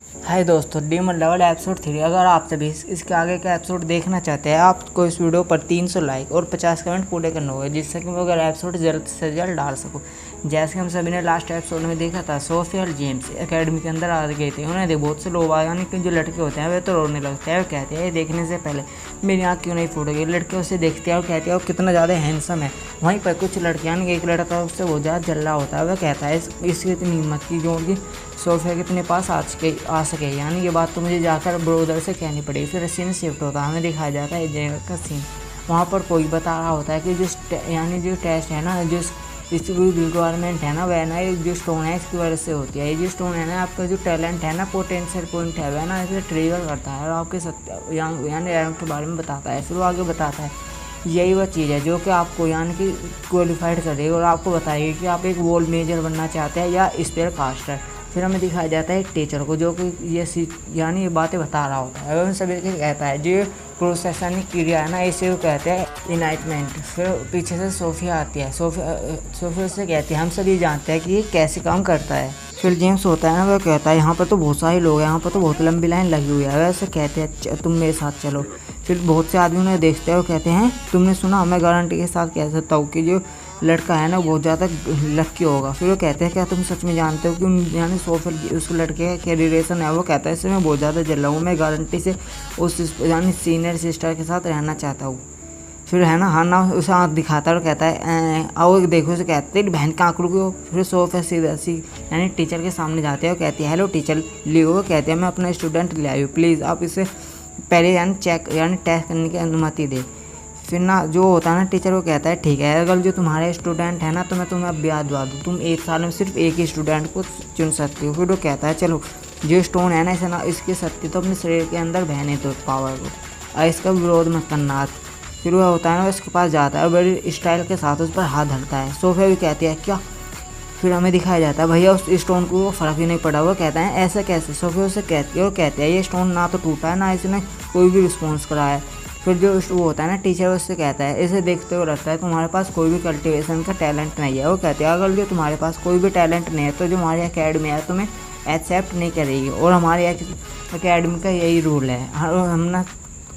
हाय दोस्तों, demon level episode 3। अगर आप सभी इसके आगे का एपिसोड देखना चाहते हैं, आपको इस वीडियो पर 300 लाइक और 50 कमेंट पूरे करने होंगे, जिससे कि मैं अगर एपिसोड जल्द से जल्द डाल सकूं। जैसे कि हम सभी ने लास्ट एपिसोड में देखा था, सोफिया और जेम्स एकेडमी के अंदर आ गए थे। उन्हें बहुत से लोग आए, यानी कि जो लड़के होते हैं वे तो रोने लगते हैं। वे कहते हैं, ये देखने से पहले मेरी आँख क्यों नहीं फूटेगी। लड़के उसे देखते हैं और कहते हैं वो कितना ज़्यादा हैंडसम है। वहीं पर कुछ लड़कियाँ, एक लड़का उससे बहुत ज़्यादा जल रहा होता है। वह कहता है इसकी इतनी हिम्मत की जो उनकी सोफिया के अपने पास आ सके, यानी ये बात तो मुझे जाकर ब्रोदर से कहनी पड़ेगी। फिर सीन शिफ्ट होता है, हमें दिखाया जाता है जेल का सीन। वहाँ पर कोई बता रहा होता है कि जो टेस्ट है ना, जो इसकी रिक्वायरमेंट है ना, वह ना जो स्टोन है इसकी वजह से होती है। ये जो स्टोन है ना, आपका जो टैलेंट है ना, पोटेंशियल पॉइंट है, वह ना इसे ट्रिगर करता है और आपके सत्य यानी रैंक के बारे में बताता है। फिर वो आगे बताता है यही वह चीज़ है जो कि आपको यानी कि क्वालिफाइड करेगी और आपको बताएगी कि आप एक वॉल मेजर बनना चाहते हैं या स्पेयर कास्टर। फिर हमें दिखाया जाता है एक टीचर को, जो कि ये बातें बता रहा होता है। उन सभी को कहता है जो प्रोसेसनिक क्रिया है ना, इसे वो कहते हैं इनाइटमेंट। फिर पीछे से सोफिया आती है। सोफिया से कहती है हम सभी जानते हैं कि ये कैसे काम करता है। फिर जेम्स होता है ना, वह कहता है यहाँ पर तो बहुत सारे लोग हैं, यहाँ पर तो बहुत लंबी लाइन लगी हुई है। वैसे कहते हैं तुम मेरे साथ चलो। फिर बहुत से आदमी उन्हें देखते हैं और कहते हैं तुमने सुना, मैं गारंटी के साथ कह सकता हूँ कि जो लड़का है ना बहुत ज़्यादा लक्की होगा। फिर वो कहते हैं क्या तुम सच में जानते हो कि यानी सोफिया उस लड़के का रिलेशन है। वो कहता है इससे मैं बहुत ज़्यादा जल रहा हूँ, मैं गारंटी से उस यानी सीनियर सिस्टर के साथ रहना चाहता हूँ। फिर है ना हाना उसे आँख दिखाता है और कहता है आओ देखो। उसे कहते तेरी बहन का आँख रुकी हो। फिर सोफिया सीधा यानी टीचर के सामने जाते हैं और कहती है हेलो टीचर लियो। वो कहते हैं मैं अपना स्टूडेंट ले आई हूँ, प्लीज़ आप इसे पहले यानी टेस्ट करने की अनुमति दे। फिर ना जो होता है ना टीचर, वो कहता है ठीक है, अगर जो तुम्हारे स्टूडेंट है ना तो मैं तुम्हें अब ब्याह दिवा दूँ, तुम एक साल में सिर्फ एक ही स्टूडेंट को चुन सकती हो। फिर वो कहता है चलो जो स्टोन है ना इसे ना इसकी शक्ति तो अपने शरीर के अंदर बहने दो पावर को, और इसका विरोध मत करना। फिर वह होता है ना उसके पास जाता है और बड़ी स्टाइल के साथ उस पर हाथ धरता है। सोफिया भी कहती है क्या। फिर हमें दिखाया जाता है भैया उस स्टोन को वो फ़र्क ही नहीं पड़ा। वो कहता है ऐसा कैसे। सोफिया उसे कहती है और कहते हैं ये स्टोन ना तो टूटा है ना इसने कोई भी रिस्पॉन्स करा है। फिर जो वो होता है ना टीचर, उससे कहता है इसे देखते हुए लगता है तुम्हारे पास कोई भी कल्टिवेशन का टैलेंट नहीं है। वो कहते हैं अगर जो तुम्हारे पास कोई भी टैलेंट नहीं है तो जो हमारी अकेडमी है तुम्हें एक्सेप्ट नहीं करेगी, और हमारी अकेडमी का यही रूल है, हम ना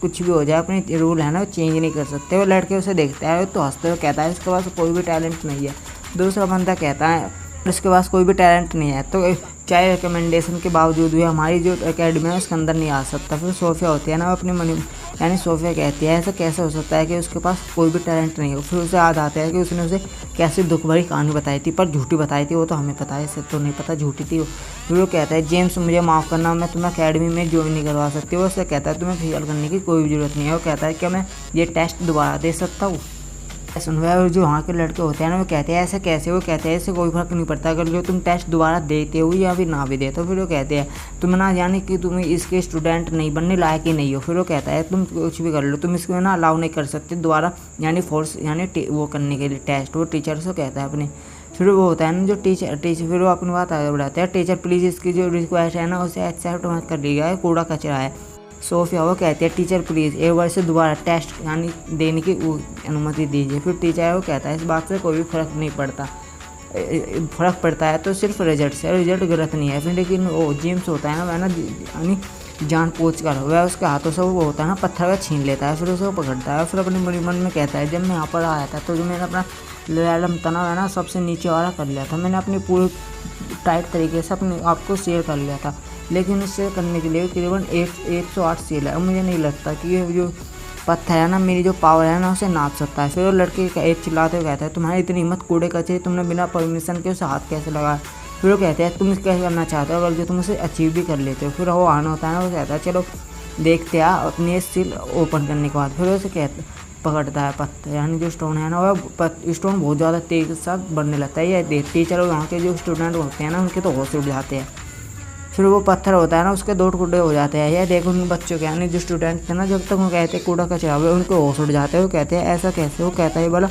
कुछ भी हो जाए अपनी रूल है ना वो चेंज नहीं कर सकते। वो लड़के उसे देखता है तो हंसते हुए कहता है उसके पास कोई भी टैलेंट नहीं है। दूसरा बंदा कहता है उसके पास कोई भी टैलेंट नहीं है तो चाहे रिकमेंडेशन के बावजूद भी हमारी जो अकेडमी है उसके अंदर नहीं आ सकता। फिर सोफिया होती है ना अपनी मनी यानी सोफिया कहती है ऐसा कैसे हो सकता है कि उसके पास कोई भी टैलेंट नहीं हो। फिर उसे याद आता है कि उसने उसे कैसे दुख भरी कहानी बताई थी, पर झूठी बताई थी। वो तो हमें पता है, इसे तो नहीं पता झूठी थी वो। फिर वो कहता है जेम्स मुझे माफ़ करना, मैं तुम्हें अकेडमी में ज्वाइन नहीं करवा सकती। वो उससे कहता है तुम्हें फेल करने की कोई ज़रूरत नहीं है। वो कहता है क्या मैं ये टेस्ट दोबारा दे सकता हूँ। सुनवाया और जो वहाँ के लड़के होते हैं ना वो कहते हैं ऐसे कैसे। वो कहते हैं इससे कोई फर्क नहीं पड़ता अगर जो तुम टेस्ट दोबारा देते हो या फिर ना भी देते हो। फिर वो कहते हैं तुम ना यानी कि तुम इसके स्टूडेंट नहीं बनने लायक ही नहीं हो। फिर वो कहता है तुम कुछ भी कर लो, तुम इसको ना अलाउ नहीं कर सकते दोबारा यानी फोर्स यानी वो करने के लिए टेस्ट। वो टीचर से कहता है अपने। फिर वो होता है ना जो टीचर फिर वो अपनी बात आगे बढ़ाते हैं टीचर प्लीज़ इसकी जो रिक्वेस्ट है ना उसे एक्सेप्ट मत कर लिया है, कूड़ा कचरा है। सोफिया वो कहती है टीचर प्लीज़ एक बार से दोबारा टेस्ट यानी देने की अनुमति दीजिए। फिर टीचर वो कहता है इस बात से कोई भी फ़र्क नहीं पड़ता, फ़र्क पड़ता है तो सिर्फ रिजल्ट से, रिजल्ट गलत नहीं है। फिर लेकिन वो जेम्स होता है ना वह ना यानी जान पूछ कर वह उसके हाथों से वो होता है ना पत्थर का छीन लेता है। फिर उसे वो पकड़ता है। फिर अपने मन में कहता है जब मैं यहाँ पर आया था तो जो मैंने अपना लेवल तनाव है ना सबसे नीचे वाला कर लिया था, मैंने अपनी पूरी टाइट तरीके से अपने आप को शेयर कर लिया था, लेकिन इससे करने के लिए करीबन 108 सील है। और मुझे नहीं लगता कि ये जो पत्थर है ना मेरी जो पावर है ना उसे नाप सकता है। फिर वो लड़के एक चिल्लाते हुए कहता है तुम्हारी इतनी हिम्मत कूड़े कचरे, तुमने बिना परमिशन के उसे हाथ कैसे लगाया। फिर वो कहते हैं तुम कैसे करना चाहते हो अगर जो तुम उसे अचीव भी कर लेते हो। फिर वो आना होता है ना वो कहता है चलो देखते हैं अपनी सील ओपन करने के बाद। फिर उसे पकड़ता है पत्थर यानी जो स्टोन है ना वह स्टोन बहुत ज़्यादा तेज़ के साथ बढ़ने लगता है। ये टीचर और वहाँ के जो स्टूडेंट होते हैं ना उनके तो होश उड़ जाते हैं। फिर वो पत्थर होता है ना उसके 2 टुकड़े हो जाते हैं। यह देखो उन बच्चों के यानी जो स्टूडेंट थे ना जब तक वो कहते हैं कूड़ा कचरा हुआ उनको होश उड़ जाते हैं। वो कहते हैं ऐसा कैसे। वो कहता है बोला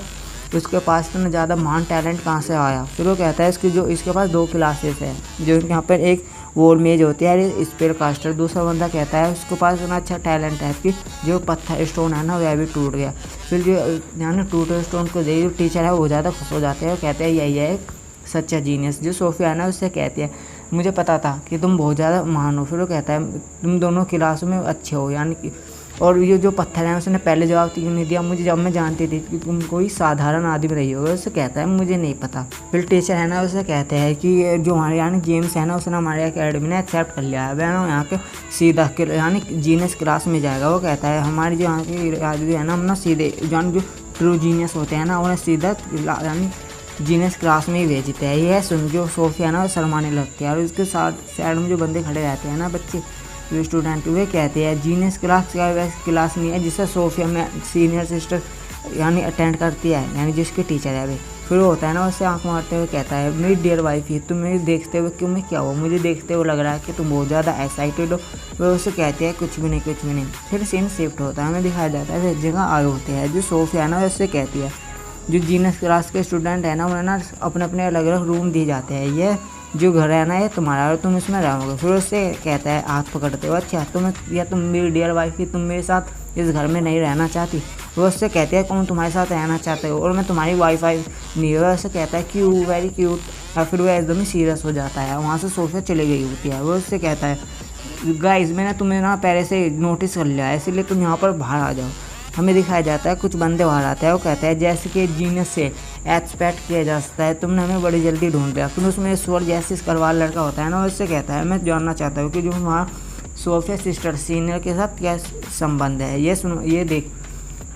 उसके पास इतना ज़्यादा महान टैलेंट कहाँ से आया। फिर वो कहता है इसके पास 2 क्लासेस हैं, जो यहाँ पर एक वॉल मेज होती है स्पेयर कास्टर। दूसरा बंदा कहता है उसके पास इतना अच्छा टैलेंट है कि जो पत्थर स्टोन है ना वह भी टूट गया। फिर जो यानी टूटे स्टोन को दे जो टीचर है वो ज़्यादा खुश हो जाते हैं। वो कहते हैं यही है एक सच्चा जीनियस। जो सोफिया है ना उससे कहती है मुझे पता था कि तुम बहुत ज़्यादा महान हो। फिर वो कहता है तुम दोनों क्लास में अच्छे हो, यानी कि और ये जो पत्थर है उसने पहले जवाब क्यों नहीं दिया मुझे, जब मैं जानती थी कि तुम कोई साधारण आदमी रही होगा। उससे कहता है मुझे नहीं पता। फिर टीचर है ना उसे कहते हैं कि जो हमारे यानी जेम्स है ना उसने हमारे अकेडमी ने एक्सेप्ट कर लिया है, वह ना यहाँ के सीधा यानी जीनियस क्लास में जाएगा। वो कहता है हमारी जो यहाँ की आदमी है ना, हम ना सीधे यानी जो ट्रू जीनियस होते हैं ना उन्हें सीधा यानी जीनियस क्लास में ही भेजते हैं। यह सुन जो सोफिया है ना वो शर्माने लगती है, और उसके साथ साइड में जो बंदे खड़े रहते हैं ना बच्चे जो स्टूडेंट, वे कहते हैं जीनियस क्लास का वैसे क्लास नहीं है जिससे सोफिया में सीनियर सिस्टर यानी अटेंड करती है, यानी जिसकी टीचर है वे। फिर वो होता है ना उससे आंख मारते हुए कहता है मेरी डियर वाइफ ही तुम मेरी देखते हुए क्यों मैं क्या हो, मुझे देखते हुए लग रहा है कि तुम बहुत ज़्यादा एक्साइटेड हो। वो उससे कहती है कुछ भी नहीं कुछ भी नहीं। फिर सीन शिफ्ट होता है, हमें दिखाया जाता है जगह आए होते हैं। जो सोफिया है ना उससे कहती है जो जीनियस क्लास के स्टूडेंट है ना उन्हें ना अपने अपने अलग अलग रूम दिए जाते हैं, ये जो घर है ना ये तुम्हारा और तुम इसमें रहोगे। फिर उससे कहता है हाथ पकड़ते हो अच्छा तुम मेरी डियर वाइफ ही तुम मेरे साथ इस घर में नहीं रहना चाहती। वो उससे कहते हैं कौन तुम्हारे साथ रहना चाहते हो और मैं तुम्हारी वाइफ नहीं हो। उससे कहता है क्यों वेरी क्यूट। और फिर वो एकदम ही सीरियस हो जाता है, वहाँ से सोफिया चली गई होती है। वो उससे कहता है गाइस मैंने तुम्हें ना पहले से नोटिस कर लिया है इसलिए तुम यहाँ पर बाहर आ जाओ। हमें दिखाया जाता है कुछ बंदे बाहर आते हैं। वो कहता है जैसे कि जीनियस से एक्सपेक्ट किया जा सकता है तुमने हमें बड़ी जल्दी ढूंढ लिया। फिर उसमें स्वर जैसे करवाल लड़का होता है ना उससे कहता है मैं जानना चाहता हूँ कि जो वहाँ सोफिया सिस्टर सीनियर के साथ क्या संबंध है। ये सुनो ये देख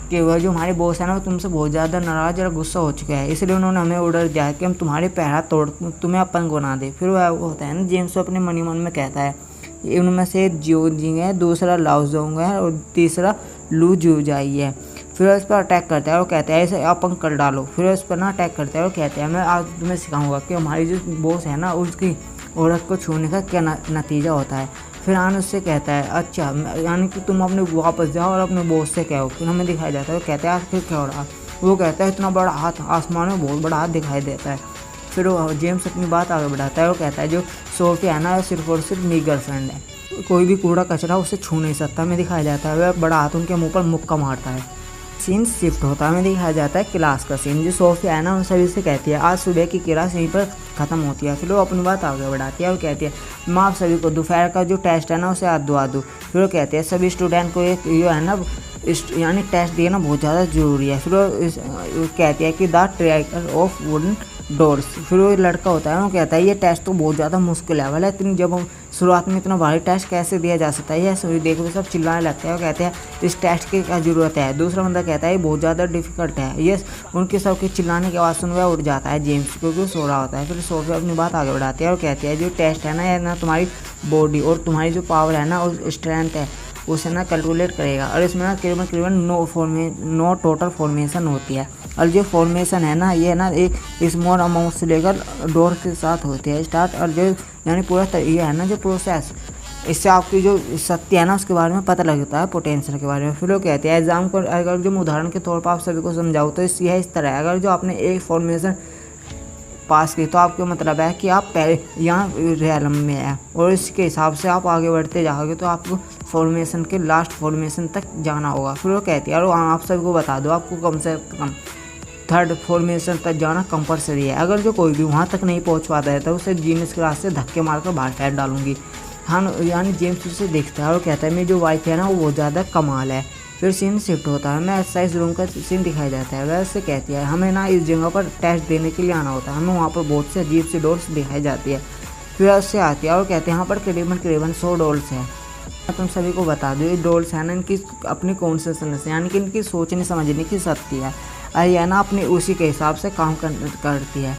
कि वह जो हमारे बॉस है ना वो तुमसे बहुत ज़्यादा नाराज़ और गुस्सा हो चुका है, इसलिए उन्होंने हमें ऑर्डर दिया है कि हम तुम्हारे पैर हाथ तोड़ तुम्हें अपन को ना दे। फिर वह होता है ना जेम्स अपने मनी मन में कहता है उनमें से जियो जिंग है, दूसरा लाओ जोंग है और तीसरा लू जू जाई है। फिर उस पर अटैक करता है। वो कहता है इसे आप पंख कर डालो। फिर उस पर ना अटैक करता है। वो कहते हैं मैं आज तुम्हें सिखाऊंगा कि हमारी जो बॉस है ना उसकी औरत को छूने का क्या नतीजा होता है। फिर आन उससे कहता है अच्छा यानी कि तुम अपने वापस जाओ और अपने बॉस से कहो। फिर हमें दिखाई जाता है वो कहता है फिर क्या हो रहा। वो कहता है इतना बड़ा हाथ आसमान में बहुत बड़ा हाथ दिखाई देता है। फिर वो जेम्स अपनी बात आगे बढ़ाता है। वो कहता है जो सोफिया है ना सिर्फ और सिर्फ मेरी गर्लफ्रेंड है, कोई भी कूड़ा कचरा उसे छू नहीं सकता। हमें दिखाया जाता है वह बड़ा हाथ उनके मुंह पर मुक्का मारता है। सीन शिफ्ट होता है, हमें दिखाया जाता है क्लास का सीन। जो सोफिया है ना उन सभी से कहती है आज सुबह की क्लास यहीं पर ख़त्म होती है। फिर वो अपनी बात आगे बढ़ाती है। वो कहती है मैं आप सभी को दोपहर का जो टेस्ट है ना उसे याद दुआ दूँ। फिर वो कहती है सभी स्टूडेंट को एक जो है ना यानी टेस्ट देना बहुत ज़्यादा ज़रूरी है। फिर वो कहती है कि the trial of wooden doors. फिर वो लड़का होता है वो कहता है ये टेस्ट तो बहुत ज़्यादा मुश्किल है वाला, इतनी जब हम शुरुआत में इतना भारी टेस्ट कैसे दिया जा सकता है। ये सभी देखो सब चिल्लाने लगते हैं। वो कहते हैं इस टेस्ट की क्या ज़रूरत है। दूसरा बंदा कहता है ये बहुत ज़्यादा डिफिकल्ट है। ये उनके सबके चिल्लाने की आवाज़ सुन वह उठ जाता है जेम्स क्योंकि वो सो रहा होता है। फिर सोफिया अपनी बात आगे बढ़ाती है और कहती है जो टेस्ट है ना ये ना तुम्हारी बॉडी और तुम्हारी जो पावर है ना और स्ट्रेंथ है उसे ना कैलकुलेट करेगा, और इसमें ना करीबन नो टोटल फॉर्मेशन होती है। और जो फॉर्मेशन है ना ये ना एक स्मॉल अमाउंट से लेकर डोर के साथ होती है स्टार्ट। और जो यानी पूरा ये है ना जो प्रोसेस, इससे आपकी जो शक्ति है ना उसके बारे में पता लगता है, पोटेंशियल के बारे में। फिर वो कहते हैं एग्जाम को अगर जो उदाहरण के तौर पर आप सभी को समझाओ तो यह इस तरह है। अगर जो आपने एक फॉर्मेशन पास की तो आपका मतलब है कि आप पहले यहाँ रियलम में है, और इसके हिसाब से आप आगे बढ़ते जाओगे तो आपको फॉर्मेशन के लास्ट फॉर्मेशन तक जाना होगा। फिर वो कहती है और आप सभी को बता दो आपको कम से कम थर्ड फॉर्मेशन तक जाना कंपलसरी है। अगर जो कोई भी वहाँ तक नहीं पहुँच पाता है तो उसे जीनियस क्लास से धक्के मारकर बाहर फेंक डालूंगी। हाँ यानी जेम्स उसे देखता है और कहता है मेरी जो वाइफ है ना वो बहुत ज़्यादा कमाल है। फिर सीन शिफ्ट होता है, हमें एक्सरसाइज रूम का सीन दिखाई जाता है। वैसे कहती है हमें ना इस जगह पर टेस्ट देने के लिए आना होता है। हमें वहाँ पर बहुत से अजीब सी डोल्स दिखाई जाती है। फिर उससे आती है और कहते हैं यहाँ पर करीबन 100 डोल्स हैं। तुम सभी को बता दो ये डोल्स है ना इनकी अपनी कॉन्शियसनेस यानी कि इनकी सोचने समझने की शक्ति है, और यह ना अपनी उसी के हिसाब से काम करती है।